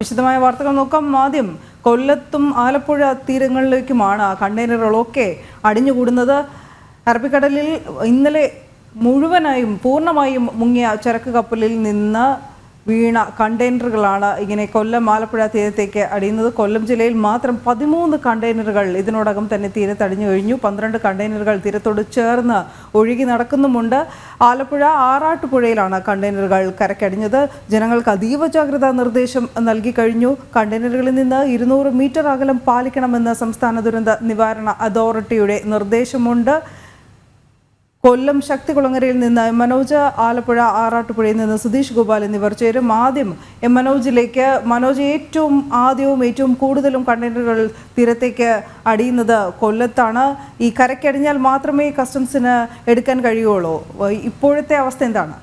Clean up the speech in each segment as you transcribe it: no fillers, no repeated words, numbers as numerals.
വിശദമായ വാർത്തകൾ നോക്കാം. ആദ്യം കൊല്ലത്തും ആലപ്പുഴ തീരങ്ങളിലേക്കുമാണ് കണ്ടെയ്നറുകളൊക്കെ അടിഞ്ഞുകൂടുന്നത്. അറബിക്കടലിൽ ഇന്നലെ മുഴുവനായും പൂർണ്ണമായും മുങ്ങിയ ചരക്ക് കപ്പലിൽ നിന്ന് വീണ കണ്ടെയ്നറുകളാണ് ഇങ്ങനെ കൊല്ലം ആലപ്പുഴ തീരത്തേക്ക് അടിയുന്നത്. കൊല്ലം ജില്ലയിൽ മാത്രം 13 കണ്ടെയ്നറുകൾ ഇതിനോടകം തന്നെ തീരത്തടിഞ്ഞു കഴിഞ്ഞു. 12 കണ്ടെയ്നറുകൾ തീരത്തോട് ചേർന്ന് ഒഴുകി നടക്കുന്നുമുണ്ട്. ആലപ്പുഴ ആറാട്ടുപുഴയിലാണ് കണ്ടെയ്നറുകൾ കരക്കടിഞ്ഞത്. ജനങ്ങൾക്ക് അതീവ ജാഗ്രതാ നിർദ്ദേശം നൽകി കഴിഞ്ഞു. കണ്ടെയ്നറുകളിൽ നിന്ന് 200 മീറ്റർ അകലം പാലിക്കണമെന്ന് സംസ്ഥാന ദുരന്ത നിവാരണ അതോറിറ്റിയുടെ നിർദ്ദേശമുണ്ട്. കൊല്ലം ശക്തികുളങ്ങരയിൽ നിന്ന് മനോജ്, ആലപ്പുഴ ആറാട്ടുപുഴയിൽ നിന്ന് സുധീഷ് ഗോപാൽ എന്നിവർ ചേരും. ആദ്യം മനോജിലേക്ക്. മനോജ്, ഏറ്റവും കൂടുതലും കണ്ടെയ്നറുകൾ തീരത്തേക്ക് അടിയുന്നത് കൊല്ലത്താണ്. ഈ കരക്കടിഞ്ഞാൽ മാത്രമേ കസ്റ്റംസിന് എടുക്കാൻ കഴിയുള്ളൂ. ഇപ്പോഴത്തെ അവസ്ഥ എന്താണ്?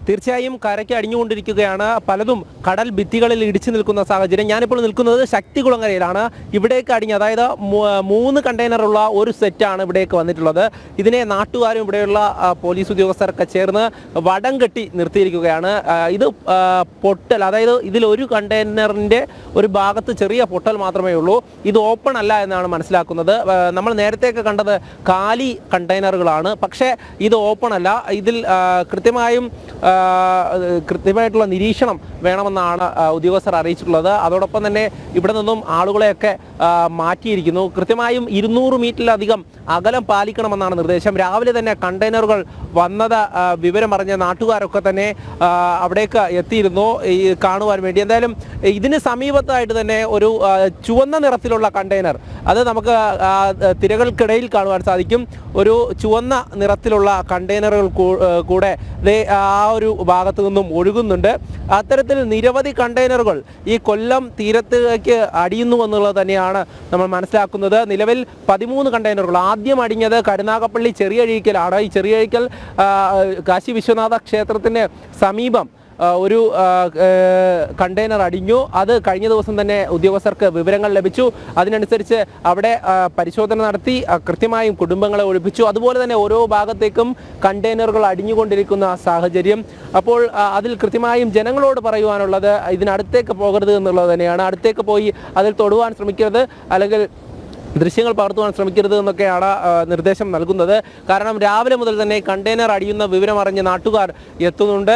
തീർച്ചയായും കരയ്ക്ക് അടിഞ്ഞുകൊണ്ടിരിക്കുകയാണ്. പലതും കടൽ ഭിത്തികളിൽ ഇടിച്ചു നിൽക്കുന്ന സാഹചര്യം. ഞാനിപ്പോൾ നിൽക്കുന്നത് ശക്തികുളങ്ങരയിലാണ്. ഇവിടേക്ക് അടിഞ്ഞ്, അതായത് 3 കണ്ടെയ്നറുള്ള ഒരു സെറ്റാണ് ഇവിടേക്ക് വന്നിട്ടുള്ളത്. ഇതിനെ നാട്ടുകാരും ഇവിടെയുള്ള പോലീസ് ഉദ്യോഗസ്ഥരൊക്കെ ചേർന്ന് വടം കെട്ടി നിർത്തിയിരിക്കുകയാണ്. ഇത് പൊട്ടൽ, അതായത് ഇതിൽ ഒരു കണ്ടെയ്നറിൻ്റെ ഒരു ഭാഗത്ത് ചെറിയ പൊട്ടൽ മാത്രമേ ഉള്ളൂ. ഇത് ഓപ്പൺ അല്ല എന്നാണ് മനസ്സിലാക്കുന്നത്. നമ്മൾ നേരത്തെയൊക്കെ കണ്ടത് കാലി കണ്ടെയ്നറുകളാണ്, പക്ഷേ ഇത് ഓപ്പൺ അല്ല. ഇതിൽ കൃത്യമായിട്ടുള്ള നിരീക്ഷണം വേണമെന്നാണ് ഉദ്യോഗസ്ഥർ അറിയിച്ചിട്ടുള്ളത്. അതോടൊപ്പം തന്നെ ഇവിടെ നിന്നും ആളുകളെയൊക്കെ മാറ്റിയിരിക്കുന്നു. കൃത്യമായും 200 മീറ്ററിലധികം അകലം പാലിക്കണമെന്നാണ് നിർദ്ദേശം. രാവിലെ തന്നെ കണ്ടെയ്നറുകൾ വന്നത് വിവരം അറിഞ്ഞ നാട്ടുകാരൊക്കെ തന്നെ അവിടേക്ക് എത്തിയിരുന്നു ഈ കാണുവാൻ വേണ്ടി. എന്തായാലും ഇതിന് സമീപത്തായിട്ട് തന്നെ ഒരു ചുവന്ന നിറത്തിലുള്ള കണ്ടെയ്നർ, അത് നമുക്ക് തിരകൾക്കിടയിൽ കാണുവാൻ സാധിക്കും. ഒരു ചുവന്ന നിറത്തിലുള്ള കണ്ടെയ്നറുകൾ കൂടെ ആ ഒരു ഭാഗത്തു നിന്നും ഒഴുകുന്നുണ്ട്. അത്തരത്തിൽ നിരവധി കണ്ടെയ്നറുകൾ ഈ കൊല്ലം തീരത്തേക്ക് അടിയുന്നു എന്നുള്ളത് തന്നെയാണ് നമ്മൾ മനസ്സിലാക്കുന്നത്. നിലവിൽ 13 കണ്ടെയ്നറുകൾ. ആദ്യം അടിഞ്ഞത് കരുനാഗപ്പള്ളി ചെറിയഴീക്കലാണ്. ഈ ചെറിയഴീക്കൽ കാശി വിശ്വനാഥ ക്ഷേത്രത്തിന് സമീപം ഒരു കണ്ടെയ്നർ അടിഞ്ഞു. അത് കഴിഞ്ഞ ദിവസം തന്നെ ഉദ്യോഗസ്ഥർക്ക് വിവരങ്ങൾ ലഭിച്ചു. അതിനനുസരിച്ച് അവിടെ പരിശോധന നടത്തി കൃത്യമായും കുടുംബങ്ങളെ ഒഴിപ്പിച്ചു. അതുപോലെ തന്നെ ഓരോ ഭാഗത്തേക്കും കണ്ടെയ്നറുകൾ അടിഞ്ഞുകൊണ്ടിരിക്കുന്ന സാഹചര്യം. അപ്പോൾ അതിൽ കൃത്യമായും ജനങ്ങളോട് പറയുവാനുള്ളത് ഇതിനടുത്തേക്ക് പോകരുത് എന്നുള്ളത് തന്നെയാണ്. അടുത്തേക്ക് പോയി അതിൽ തൊടുവാൻ ശ്രമിക്കരുത്, അല്ലെങ്കിൽ ദൃശ്യങ്ങൾ പകർത്തുവാൻ ശ്രമിക്കരുത് എന്നൊക്കെയാണ് നിർദ്ദേശം നൽകുന്നത്. കാരണം രാവിലെ മുതൽ തന്നെ കണ്ടെയ്നർ അടിയുന്ന വിവരമറിഞ്ഞ് നാട്ടുകാർ എത്തുന്നുണ്ട്.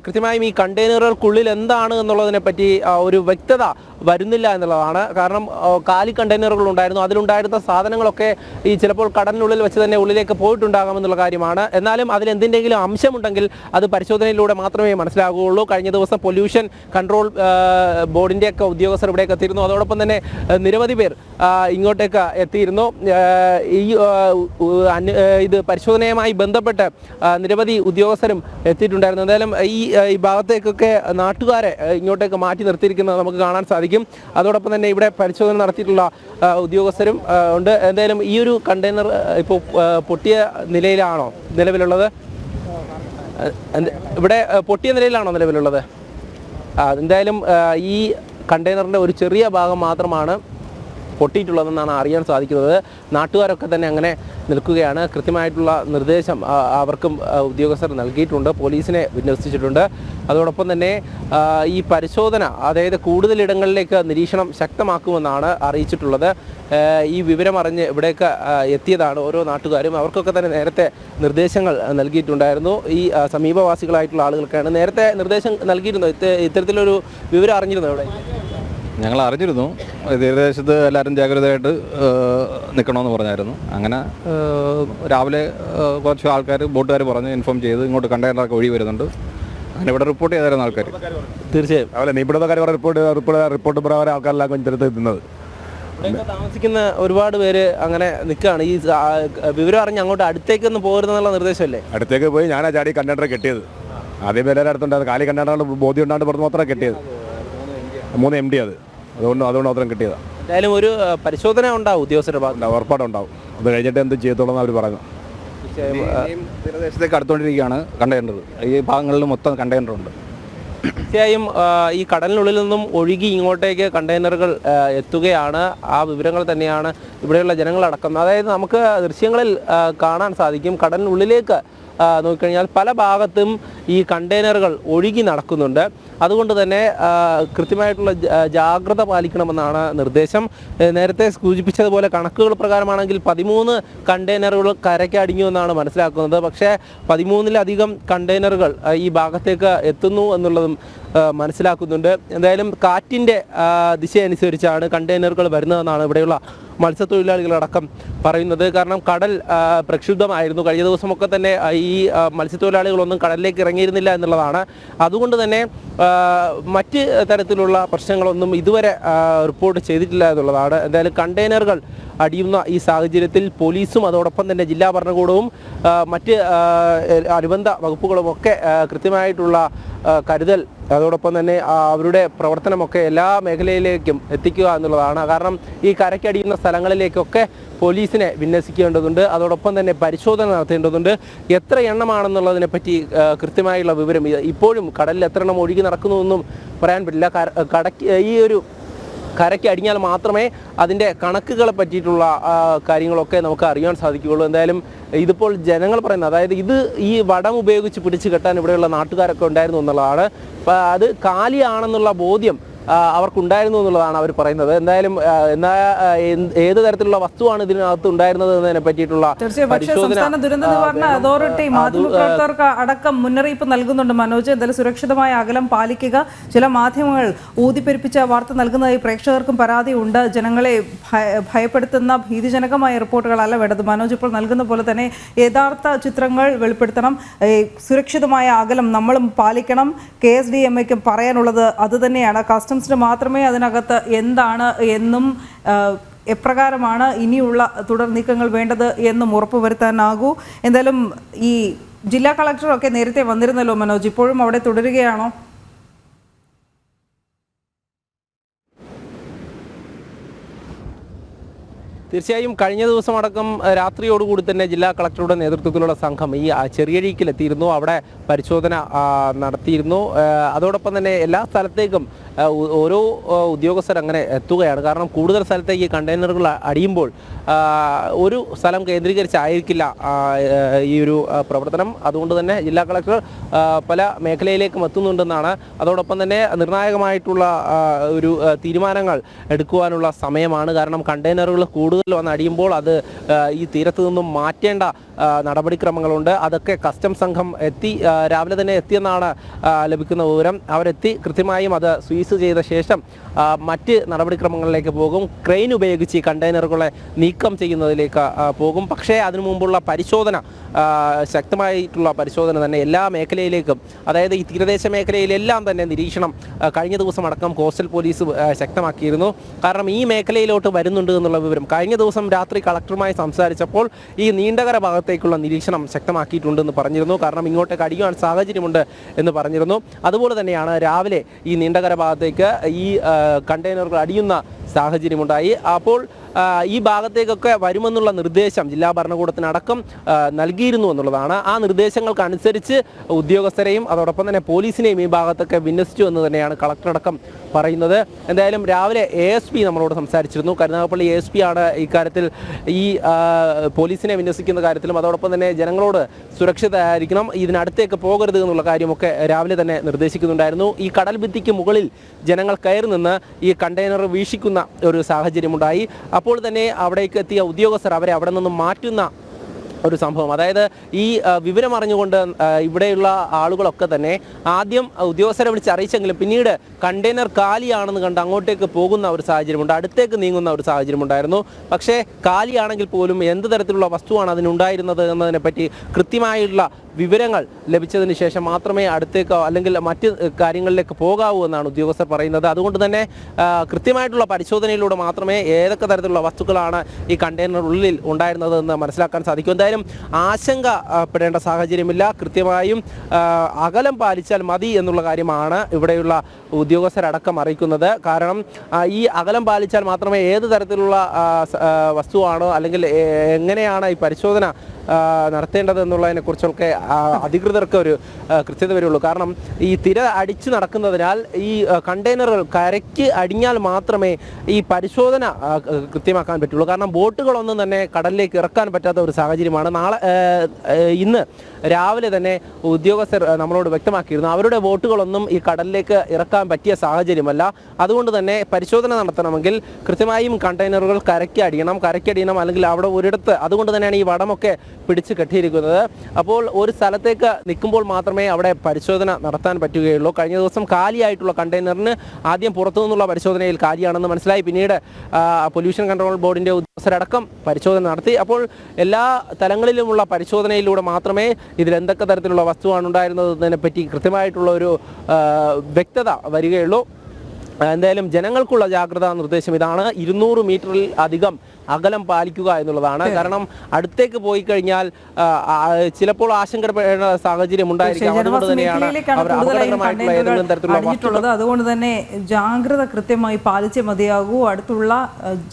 കൃത്യമായും ഈ കണ്ടെയ്നറുകൾക്കുള്ളിൽ എന്താണ് എന്നുള്ളതിനെ പറ്റി ഒരു വ്യക്തത വരുന്നില്ല എന്നുള്ളതാണ്. കാരണം കാലി കണ്ടെയ്നറുകൾ ഉണ്ടായിരുന്നു. അതിലുണ്ടായിരുന്ന സാധനങ്ങളൊക്കെ ഈ ചിലപ്പോൾ കടലിനുള്ളിൽ വെച്ച് തന്നെ ഉള്ളിലേക്ക് പോയിട്ടുണ്ടാകാമെന്നുള്ള കാര്യമാണ്. എന്നാലും അതിലെന്തിൻ്റെങ്കിലും അംശമുണ്ടെങ്കിൽ അത് പരിശോധനയിലൂടെ മാത്രമേ മനസ്സിലാകുകയുള്ളൂ. കഴിഞ്ഞ ദിവസം പൊല്യൂഷൻ കൺട്രോൾ ബോർഡിൻ്റെയൊക്കെ ഉദ്യോഗസ്ഥർ ഇവിടേക്ക് എത്തിയിരുന്നു. അതോടൊപ്പം തന്നെ നിരവധി പേർ ഇങ്ങോട്ടേക്ക് എത്തിയിരുന്നു. ഇത് പരിശോധനയുമായി ബന്ധപ്പെട്ട് നിരവധി ഉദ്യോഗസ്ഥരും എത്തിയിട്ടുണ്ടായിരുന്നു. എന്തായാലും ഈ ഭാഗത്തേക്കൊക്കെ നാട്ടുകാരെ ഇങ്ങോട്ടേക്ക് മാറ്റി നിർത്തിയിരിക്കുന്നത് നമുക്ക് കാണാൻ സാധിക്കും. അതോടൊപ്പം തന്നെ ഇവിടെ പരിശോധന നടത്തിയിട്ടുള്ള ഉദ്യോഗസ്ഥരും ഉണ്ട്. എന്തായാലും ഈ ഒരു കണ്ടെയ്നർ ഇപ്പോൾ പൊട്ടിയ നിലയിലാണോ നിലവിലുള്ളത്? ഇവിടെ പൊട്ടിയ നിലയിലാണോ നിലവിലുള്ളത്? എന്തായാലും ഈ കണ്ടെയ്നറിൻ്റെ ഒരു ചെറിയ ഭാഗം മാത്രമാണ് പൊട്ടിയിട്ടുള്ളതെന്നാണ് അറിയാൻ സാധിക്കുന്നത്. നാട്ടുകാരൊക്കെ തന്നെ അങ്ങനെ നിൽക്കുകയാണ്. കൃത്യമായിട്ടുള്ള നിർദ്ദേശം അവർക്കും ഉദ്യോഗസ്ഥർ നൽകിയിട്ടുണ്ട്, പോലീസിനെ വിന്യസിച്ചിട്ടുണ്ട്. അതോടൊപ്പം തന്നെ ഈ പരിശോധന, അതായത് കൂടുതലിടങ്ങളിലേക്ക് നിരീക്ഷണം ശക്തമാക്കുമെന്നാണ് അറിയിച്ചിട്ടുള്ളത്. ഈ വിവരമറിഞ്ഞ് ഇവിടേക്ക് എത്തിയതാണ് ഓരോ നാട്ടുകാരും. അവർക്കൊക്കെ തന്നെ നേരത്തെ നിർദ്ദേശങ്ങൾ നൽകിയിട്ടുണ്ടായിരുന്നു. ഈ സമീപവാസികളായിട്ടുള്ള ആളുകൾക്കാണ് നേരത്തെ നിർദ്ദേശം നൽകിയിരുന്നു. ഇത്തരത്തിലൊരു വിവരം അറിഞ്ഞിരുന്നു ഇവിടെ? ഞങ്ങൾ അറിഞ്ഞിരുന്നു. തീരദേശത്ത് എല്ലാവരും ജാഗ്രതയായിട്ട് നിൽക്കണമെന്ന് പറഞ്ഞായിരുന്നു. അങ്ങനെ രാവിലെ കുറച്ച് ആൾക്കാർ, ബോട്ടുകാർ പറഞ്ഞ് ഇൻഫോം ചെയ്ത് ഇങ്ങോട്ട് കണ്ടെയ്നറൊക്കെ ഒഴുകി വരുന്നുണ്ട്. അങ്ങനെ ഇവിടെ റിപ്പോർട്ട് ചെയ്തായിരുന്നു ആൾക്കാർ. തീർച്ചയായും അതുപോലെ നീപ്പിടുന്ന കാര്യം റിപ്പോർട്ട് പ്രകാരം ആൾക്കാരെല്ലാം ഇത്തരത്തിൽ എത്തുന്നത്. താമസിക്കുന്ന ഒരുപാട് പേര് അങ്ങനെ നിൽക്കുകയാണ്. ഈ വിവരം അറിഞ്ഞ് അങ്ങോട്ട് അടുത്തേക്കൊന്നും പോകരുതെന്നുള്ള നിർദ്ദേശമല്ലേ? അടുത്തേക്ക് പോയി ഞാനാ ചാടി കണ്ടെയ്നർ കെട്ടിയത്. ആദ്യം എല്ലാവരും അടുത്തുണ്ടായിരുന്നു. കാലി കണ്ടെയ്നറുകൾ ബോധ്യം ഉണ്ടാണ്ട് പുറത്ത് മാത്രമേ കെട്ടിയത്. 3 MD അതുകൊണ്ട് മാത്രം കിട്ടിയതാണ്. എന്തായാലും ഒരു പരിശോധന ഉണ്ടാവും ഉദ്യോഗസ്ഥരുടെ ഭാഗത്ത്. ഉറപ്പാടുണ്ടാവും. അത് കഴിഞ്ഞിട്ട് എന്ത് ചെയ്യത്തോളം അവർ പറഞ്ഞു. തീരദേശത്തേക്ക് അടുത്തുകൊണ്ടിരിക്കുകയാണ് കണ്ടെയ്നർ. ഈ ഭാഗങ്ങളിൽ മൊത്തം കണ്ടെയ്നറുണ്ട്. തീർച്ചയായും ഈ കടലിനുള്ളിൽ നിന്നും ഒഴുകി ഇങ്ങോട്ടേക്ക് കണ്ടെയ്നറുകൾ എത്തുകയാണ്. ആ വിവരങ്ങൾ തന്നെയാണ് ഇവിടെയുള്ള ജനങ്ങളടക്കം. അതായത് നമുക്ക് ദൃശ്യങ്ങളിൽ കാണാൻ സാധിക്കും കടലിനുള്ളിലേക്ക് നോക്കിക്കഴിഞ്ഞാൽ പല ഭാഗത്തും ഈ കണ്ടെയ്നറുകൾ ഒഴുകി നടക്കുന്നുണ്ട്. അതുകൊണ്ട് തന്നെ കൃത്യമായിട്ടുള്ള ജാഗ്രത പാലിക്കണമെന്നാണ് നിർദ്ദേശം. നേരത്തെ സൂചിപ്പിച്ചതുപോലെ കണക്കുകൾ പ്രകാരമാണെങ്കിൽ 13 കണ്ടെയ്നറുകൾ കരയ്ക്ക് അടിഞ്ഞുവെന്നാണ് മനസ്സിലാക്കുന്നത്. പക്ഷേ 13-ലധികം കണ്ടെയ്നറുകൾ ഈ ഭാഗത്തേക്ക് എത്തുന്നു എന്നുള്ളതും മനസ്സിലാക്കുന്നുണ്ട്. എന്തായാലും കാറ്റിൻ്റെ ദിശയനുസരിച്ചാണ് കണ്ടെയ്നറുകൾ വരുന്നതെന്നാണ് ഇവിടെയുള്ള മത്സ്യത്തൊഴിലാളികളടക്കം പറയുന്നത്. കാരണം കടൽ പ്രക്ഷുബ്ധമായിരുന്നു. കഴിഞ്ഞ ദിവസമൊക്കെ തന്നെ ഈ മത്സ്യത്തൊഴിലാളികളൊന്നും കടലിലേക്ക് ഇറങ്ങിയിരുന്നില്ല എന്നുള്ളതാണ്. അതുകൊണ്ട് തന്നെ മറ്റ് തരത്തിലുള്ള പ്രശ്നങ്ങളൊന്നും ഇതുവരെ റിപ്പോർട്ട് ചെയ്തിട്ടില്ല എന്നുള്ളതാണ്. എന്തായാലും കണ്ടെയ്നറുകൾ അടിയുന്ന ഈ സാഹചര്യത്തിൽ പോലീസും അതോടൊപ്പം തന്നെ ജില്ലാ ഭരണകൂടവും മറ്റ് അനുബന്ധ വകുപ്പുകളുമൊക്കെ കൃത്യമായിട്ടുള്ള കരുതൽ, അതോടൊപ്പം തന്നെ അവരുടെ പ്രവർത്തനമൊക്കെ എല്ലാ മേഖലയിലേക്കും എത്തിക്കുക എന്നുള്ളതാണ്. കാരണം ഈ കരയ്ക്കടിയുന്ന സ്ഥലങ്ങളിലേക്കൊക്കെ പോലീസിനെ വിന്യസിക്കേണ്ടതുണ്ട്. അതോടൊപ്പം തന്നെ പരിശോധന നടത്തേണ്ടതുണ്ട്. എത്ര എണ്ണമാണെന്നുള്ളതിനെ പറ്റി കൃത്യമായുള്ള വിവരം ഇപ്പോഴും കടലിൽ എത്ര എണ്ണം ഒഴുകി നടക്കുന്നുവെന്നും പറയാൻ പറ്റില്ല. ഈ ഒരു കരയ്ക്ക് അടിഞ്ഞാൽ മാത്രമേ അതിൻ്റെ കണക്കുകളെ പറ്റിയിട്ടുള്ള കാര്യങ്ങളൊക്കെ നമുക്ക് അറിയാൻ സാധിക്കുകയുള്ളൂ. എന്തായാലും ഇതിപ്പോൾ ജനങ്ങൾ പറയുന്നത്, അതായത് ഈ വടം ഉപയോഗിച്ച് പിടിച്ചു കെട്ടാൻ ഇവിടെയുള്ള നാട്ടുകാരൊക്കെ ഉണ്ടായിരുന്നു എന്നുള്ളതാണ്. അത് കാലിയാണെന്നുള്ള ബോധ്യം അവർക്കുണ്ടായിരുന്നു എന്നുള്ളതാണ് അവർ പറയുന്നത്. എന്തായാലും ഏത് തരത്തിലുള്ള വസ്തുവാണ് ഇതിനകത്ത് ഉണ്ടായിരുന്നത് എന്നതിനെ പറ്റിയിട്ടുള്ള സംസ്ഥാന ദുരന്ത നിവാരണ അതോറിറ്റി മാധ്യമപ്രവർത്തകർക്ക് അടക്കം മുന്നറിയിപ്പ് നൽകുന്നുണ്ട്. മനോജ്, എന്തായാലും സുരക്ഷിതമായ അകലം പാലിക്കുക. ചില മാധ്യമങ്ങൾ ഊതിപ്പെരുപ്പിച്ച വാർത്ത നൽകുന്നതായി പ്രേക്ഷകർക്കും പരാതിയുണ്ട്. ജനങ്ങളെ ഭയപ്പെടുത്തുന്ന ഭീതിജനകമായ റിപ്പോർട്ടുകളല്ല വേണ്ടത്. മനോജ് ഇപ്പോൾ നൽകുന്ന പോലെ തന്നെ യഥാർത്ഥ ചിത്രങ്ങൾ വെളിപ്പെടുത്തണം. സുരക്ഷിതമായ അകലം നമ്മളും പാലിക്കണം. KSDMAയ്ക്കും പറയാനുള്ളത് അതുതന്നെയാണ്. കസ്റ്റംസിന് മാത്രമേ അതിനകത്ത് എന്താണ് എന്നും എപ്രകാരമാണ് ഇനിയുള്ള തുടർ നീക്കങ്ങൾ വേണ്ടത് എന്നും ഉറപ്പുവരുത്താനാകൂ. എന്തായാലും ഈ ജില്ലാ കളക്ടറൊക്കെ നേരത്തെ വന്നിരുന്നല്ലോ മനോജ്, ഇപ്പോഴും അവിടെ തുടരുകയാണോ? തീർച്ചയായും കഴിഞ്ഞ ദിവസം അടക്കം രാത്രിയോടുകൂടി തന്നെ ജില്ലാ കളക്ടറുടെ നേതൃത്വത്തിലുള്ള സംഘം ഈ ചെറിയഴീക്കിലെത്തിയിരുന്നു. അവിടെ പരിശോധന നടത്തിയിരുന്നു. അതോടൊപ്പം തന്നെ എല്ലാ സ്ഥലത്തേക്കും ഓരോ ഉദ്യോഗസ്ഥർ അങ്ങനെ എത്തുകയാണ്. കാരണം കൂടുതൽ സ്ഥലത്തേക്ക് കണ്ടെയ്നറുകൾ അടിയുമ്പോൾ ഒരു സ്ഥലം കേന്ദ്രീകരിച്ചായിരിക്കില്ല ഈ ഒരു പ്രവർത്തനം. അതുകൊണ്ട് തന്നെ ജില്ലാ കളക്ടർ പല മേഖലയിലേക്കും എത്തുന്നുണ്ടെന്നാണ്. അതോടൊപ്പം തന്നെ നിർണായകമായിട്ടുള്ള ഒരു തീരുമാനങ്ങൾ എടുക്കുവാനുള്ള സമയമാണ്. കാരണം കണ്ടെയ്നറുകൾ കൂടുതൽ വന്ന് അടിയുമ്പോൾ അത് ഈ തീരത്ത് നിന്നും മാറ്റേണ്ട നടപടിക്രമങ്ങളുണ്ട്. അതൊക്കെ കസ്റ്റംസ് സംഘം രാവിലെ തന്നെ എത്തിയെന്നാണ് ലഭിക്കുന്ന വിവരം. അവരെത്തി കൃത്യമായും അത് സ്വീസ് ചെയ്ത ശേഷം മറ്റ് നടപടിക്രമങ്ങളിലേക്ക് പോകും. ക്രെയിൻ ഉപയോഗിച്ച് ഈ കണ്ടെയ്നറുകളെ നീക്കം ചെയ്യുന്നതിലേക്ക് പോകും. പക്ഷേ അതിനു മുമ്പുള്ള പരിശോധന, ശക്തമായിട്ടുള്ള പരിശോധന തന്നെ എല്ലാ മേഖലയിലേക്കും, അതായത് ഈ തീരദേശ മേഖലയിലെല്ലാം തന്നെ നിരീക്ഷണം കഴിഞ്ഞ ദിവസം അടക്കം കോസ്റ്റൽ പോലീസ് ശക്തമാക്കിയിരുന്നു. കാരണം ഈ മേഖലയിലോട്ട് വരുന്നുണ്ട് എന്നുള്ള വിവരം കഴിഞ്ഞ ദിവസം രാത്രി കളക്ടറുമായി സംസാരിച്ചപ്പോൾ ഈ നീണ്ടകര ഭാഗത്തേക്കുള്ള നിരീക്ഷണം ശക്തമാക്കിയിട്ടുണ്ടെന്ന് പറഞ്ഞിരുന്നു. കാരണം ഇങ്ങോട്ടേക്ക് അടിയാൻ സാഹചര്യമുണ്ട് എന്ന് പറഞ്ഞിരുന്നു. അതുപോലെ തന്നെയാണ് രാവിലെ ഈ നീണ്ടകര ഭാഗത്തേക്ക് ഈ കണ്ടെയ്നറുകൾ അടിയുന്ന സാഹചര്യമുണ്ടായി. അപ്പോൾ ഈ ഭാഗത്തേക്കൊക്കെ വരുമെന്നുള്ള നിർദ്ദേശം ജില്ലാ ഭരണകൂടത്തിനടക്കം നൽകിയിരുന്നു എന്നുള്ളതാണ്. ആ നിർദ്ദേശങ്ങൾക്കനുസരിച്ച് ഉദ്യോഗസ്ഥരെയും അതോടൊപ്പം തന്നെ പോലീസിനെയും ഈ ഭാഗത്തൊക്കെ വിന്യസിച്ചു എന്ന് തന്നെയാണ് കളക്ടറടക്കം പറയുന്നത്. എന്തായാലും രാവിലെ ASP നമ്മളോട് സംസാരിച്ചിരുന്നു. കരുനാഗപ്പള്ളി ASP ആണ് ഇക്കാര്യത്തിൽ ഈ പോലീസിനെ വിന്യസിക്കുന്ന കാര്യത്തിലും അതോടൊപ്പം തന്നെ ജനങ്ങളോട് സുരക്ഷിതരായിരിക്കണം, ഇതിനടുത്തേക്ക് പോകരുത് എന്നുള്ള കാര്യമൊക്കെ രാവിലെ തന്നെ നിർദ്ദേശിക്കുന്നുണ്ടായിരുന്നു. ഈ കടൽ ഭിത്തിക്ക് മുകളിൽ ജനങ്ങൾ കയറി നിന്ന് ഈ കണ്ടെയ്നർ വീക്ഷിക്കുന്ന ഒരു സാഹചര്യമുണ്ടായി. അപ്പോൾ തന്നെ അവിടേക്ക് എത്തിയ ഉദ്യോഗസ്ഥർ അവരെ അവിടെ നിന്ന് മാറ്റുന്ന ഒരു സംഭവം. അതായത് ഈ വിവരം അറിഞ്ഞുകൊണ്ട് ഇവിടെയുള്ള ആളുകളൊക്കെ തന്നെ ആദ്യം ഉദ്യോഗസ്ഥരെ വിളിച്ച് അറിയിച്ചെങ്കിലും പിന്നീട് കണ്ടെയ്നർ കാലിയാണെന്ന് കണ്ട് അങ്ങോട്ടേക്ക് പോകുന്ന ഒരു സാഹചര്യമുണ്ട്, അടുത്തേക്ക് നീങ്ങുന്ന ഒരു സാഹചര്യമുണ്ടായിരുന്നു. പക്ഷേ കാലിയാണെങ്കിൽ പോലും എന്ത് തരത്തിലുള്ള വസ്തുവാണ് അതിനുണ്ടായിരുന്നത് എന്നതിനെപ്പറ്റി കൃത്യമായുള്ള വിവരങ്ങൾ ലഭിച്ചതിന് ശേഷം മാത്രമേ അടുത്തേക്കോ അല്ലെങ്കിൽ മറ്റ് കാര്യങ്ങളിലേക്ക് പോകാവൂ എന്നാണ് ഉദ്യോഗസ്ഥർ പറയുന്നത്. അതുകൊണ്ട് തന്നെ കൃത്യമായിട്ടുള്ള പരിശോധനയിലൂടെ മാത്രമേ ഏതൊക്കെ തരത്തിലുള്ള വസ്തുക്കളാണ് ഈ കണ്ടെയ്നറിനുള്ളിൽ ഉണ്ടായിരുന്നത് എന്ന് മനസ്സിലാക്കാൻ സാധിക്കും. എന്തായാലും ആശങ്കപ്പെടേണ്ട സാഹചര്യമില്ല. കൃത്യമായും അകലം പാലിച്ചാൽ മതി എന്നുള്ള കാര്യമാണ് ഇവിടെയുള്ള ഉദ്യോഗസ്ഥരടക്കം അറിയിക്കുന്നത്. കാരണം ഈ അകലം പാലിച്ചാൽ മാത്രമേ ഏത് തരത്തിലുള്ള വസ്തുവാണോ അല്ലെങ്കിൽ എങ്ങനെയാണ് ഈ പരിശോധന നടത്തേണ്ടത് എന്നുള്ളതിനെക്കുറിച്ചൊക്കെ അധികൃതർക്ക് ഒരു കൃത്യത വരുള്ളൂ. കാരണം ഈ തിര അടിച്ചു നടക്കുന്നതിനാൽ ഈ കണ്ടെയ്നറുകൾ കരയ്ക്ക് അടിഞ്ഞാൽ മാത്രമേ ഈ പരിശോധന കൃത്യമാക്കാൻ പറ്റുള്ളൂ. കാരണം ബോട്ടുകളൊന്നും തന്നെ കടലിലേക്ക് ഇറക്കാൻ പറ്റാത്ത ഒരു സാഹചര്യമാണ്. ഇന്ന് രാവിലെ തന്നെ ഉദ്യോഗസ്ഥർ നമ്മളോട് വ്യക്തമാക്കിയിരുന്നു, അവരുടെ ബോട്ടുകളൊന്നും ഈ കടലിലേക്ക് ഇറക്കാൻ പറ്റിയ സാഹചര്യമല്ല. അതുകൊണ്ട് തന്നെ പരിശോധന നടത്തണമെങ്കിൽ കൃത്യമായും കണ്ടെയ്നറുകൾ കരയ്ക്കടിയണം, അല്ലെങ്കിൽ അവിടെ ഒരിടത്ത്, അതുകൊണ്ട് തന്നെയാണ് ഈ വടമൊക്കെ പിടിച്ച് കെട്ടിയിരിക്കുന്നത്. അപ്പോൾ ഒരു സ്ഥലത്തേക്ക് നിൽക്കുമ്പോൾ മാത്രമേ അവിടെ പരിശോധന നടത്താൻ പറ്റുകയുള്ളൂ. കഴിഞ്ഞ ദിവസം കാലിയായിട്ടുള്ള കണ്ടെയ്നറിന് ആദ്യം പുറത്തു നിന്നുള്ള പരിശോധനയിൽ കാലിയാണെന്ന് മനസ്സിലായി. പിന്നീട് പൊല്യൂഷൻ കൺട്രോൾ ബോർഡിൻ്റെ ഉദ്യോഗസ്ഥരടക്കം പരിശോധന നടത്തി. അപ്പോൾ എല്ലാ തലങ്ങളിലുമുള്ള പരിശോധനയിലൂടെ മാത്രമേ ഇതിൽ എന്തൊക്കെ തരത്തിലുള്ള വസ്തുവാണ് ഉണ്ടായിരുന്നതിനെ പറ്റി കൃത്യമായിട്ടുള്ള ഒരു വ്യക്തത വരികയുള്ളൂ. എന്തായാലും ജനങ്ങൾക്കുള്ള ജാഗ്രതാ നിർദ്ദേശം ഇതാണ്: 200 മീറ്ററിൽ അധികം അകലം പാലിക്കുക എന്നുള്ളതാണ്. കാരണം അടുത്തേക്ക് പോയി കഴിഞ്ഞാൽ ചിലപ്പോൾ ആശങ്കപ്പെടേണ്ട സാഹചര്യം ഉണ്ടായിരിക്കാം. അതുകൊണ്ട് തന്നെയാണ് അവർ അപകടകരമായിട്ടുള്ള ഏതെങ്കിലും തരത്തിലുള്ള വസ്തുക്കൾ. അതുകൊണ്ട് തന്നെ ജാഗ്രത കൃത്യമായി പാലിച്ചേ മതിയാകൂ. അടുത്തുള്ള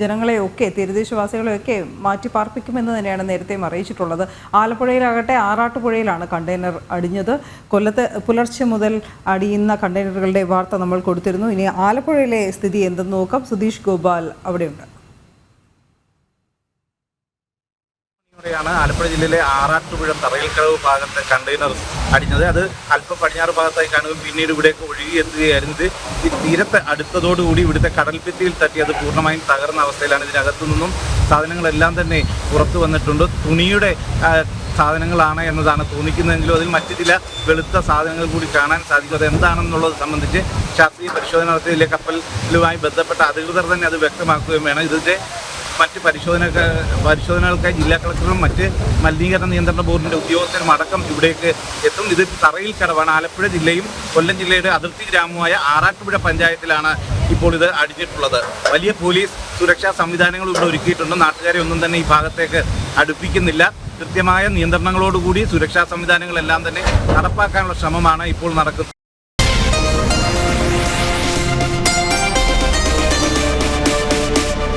ജനങ്ങളെയൊക്കെ, തീരദേശവാസികളെയൊക്കെ മാറ്റി പാർപ്പിക്കുമെന്ന് തന്നെയാണ് നേരത്തെ അറിയിച്ചിട്ടുള്ളത്. ആലപ്പുഴയിലാകട്ടെ ആറാട്ടുപുഴയിലാണ് കണ്ടെയ്നർ അടിഞ്ഞത്. കൊല്ലത്ത് പുലർച്ചെ മുതൽ അടിയുന്ന കണ്ടെയ്നറുകളുടെ വാർത്ത നമ്മൾ കൊടുത്തിരുന്നു. ഇനി ആലപ്പുഴയിലെ സ്ഥിതി എന്തെന്ന് നോക്കാം. സുധീഷ് ഗോപാൽ അവിടെയുണ്ട്. ആലപ്പുഴ ജില്ലയിലെ ആറാട്ടുപുഴ തറയിൽക്കടവ് ഭാഗത്തെ കണ്ടെയ്നർ അടിഞ്ഞത്. അത് അല്പം പടിഞ്ഞാറ് ഭാഗത്തായി കാണുകയും പിന്നീട് ഇവിടേക്ക് ഒഴുകിയെത്തുകയായിരുന്നത്. ഈ തീരത്ത് അടുത്തതോടുകൂടി ഇവിടുത്തെ കടൽഭിത്തിയിൽ തട്ടി അത് പൂർണ്ണമായും തകർന്ന അവസ്ഥയിലാണ്. ഇതിനകത്തു നിന്നും സാധനങ്ങളെല്ലാം തന്നെ പുറത്തു വന്നിട്ടുണ്ട്. തുണിയുടെ സാധനങ്ങളാണ് എന്നതാണ് തോന്നിക്കുന്നതെങ്കിലും അതിൽ മറ്റു ചില വെളുത്ത സാധനങ്ങൾ കൂടി കാണാൻ സാധിക്കും. അത് എന്താണെന്നുള്ളത് സംബന്ധിച്ച് ശാസ്ത്രീയ പരിശോധന നടത്തിയതിലെ കപ്പലുമായി ബന്ധപ്പെട്ട അധികൃതർ തന്നെ അത് വ്യക്തമാക്കുകയും വേണം. ഇതിൻ്റെ മറ്റ് പരിശോധനകൾക്കായി ജില്ലാ കളക്ടറും മറ്റ് മലിനീകരണ നിയന്ത്രണ ബോർഡിൻ്റെ ഉദ്യോഗസ്ഥരും അടക്കം ഇവിടേക്ക് എത്തും. ഇത് തറയിൽ കടവാണ്. ആലപ്പുഴ ജില്ലയും കൊല്ലം ജില്ലയുടെ അതിർത്തി ഗ്രാമമായ ആറാട്ടുപുഴ പഞ്ചായത്തിലാണ് ഇപ്പോൾ ഇത് അടിഞ്ഞിട്ടുള്ളത്. വലിയ പോലീസ് സുരക്ഷാ സംവിധാനങ്ങൾ ഇവിടെ ഒരുക്കിയിട്ടുണ്ട്. നാട്ടുകാരെ ഒന്നും തന്നെ ഈ ഭാഗത്തേക്ക് അടുപ്പിക്കുന്നില്ല. കൃത്യമായ നിയന്ത്രണങ്ങളോടുകൂടി സുരക്ഷാ സംവിധാനങ്ങളെല്ലാം തന്നെ നടപ്പാക്കാനുള്ള ശ്രമമാണ് ഇപ്പോൾ നടക്കുന്നത്.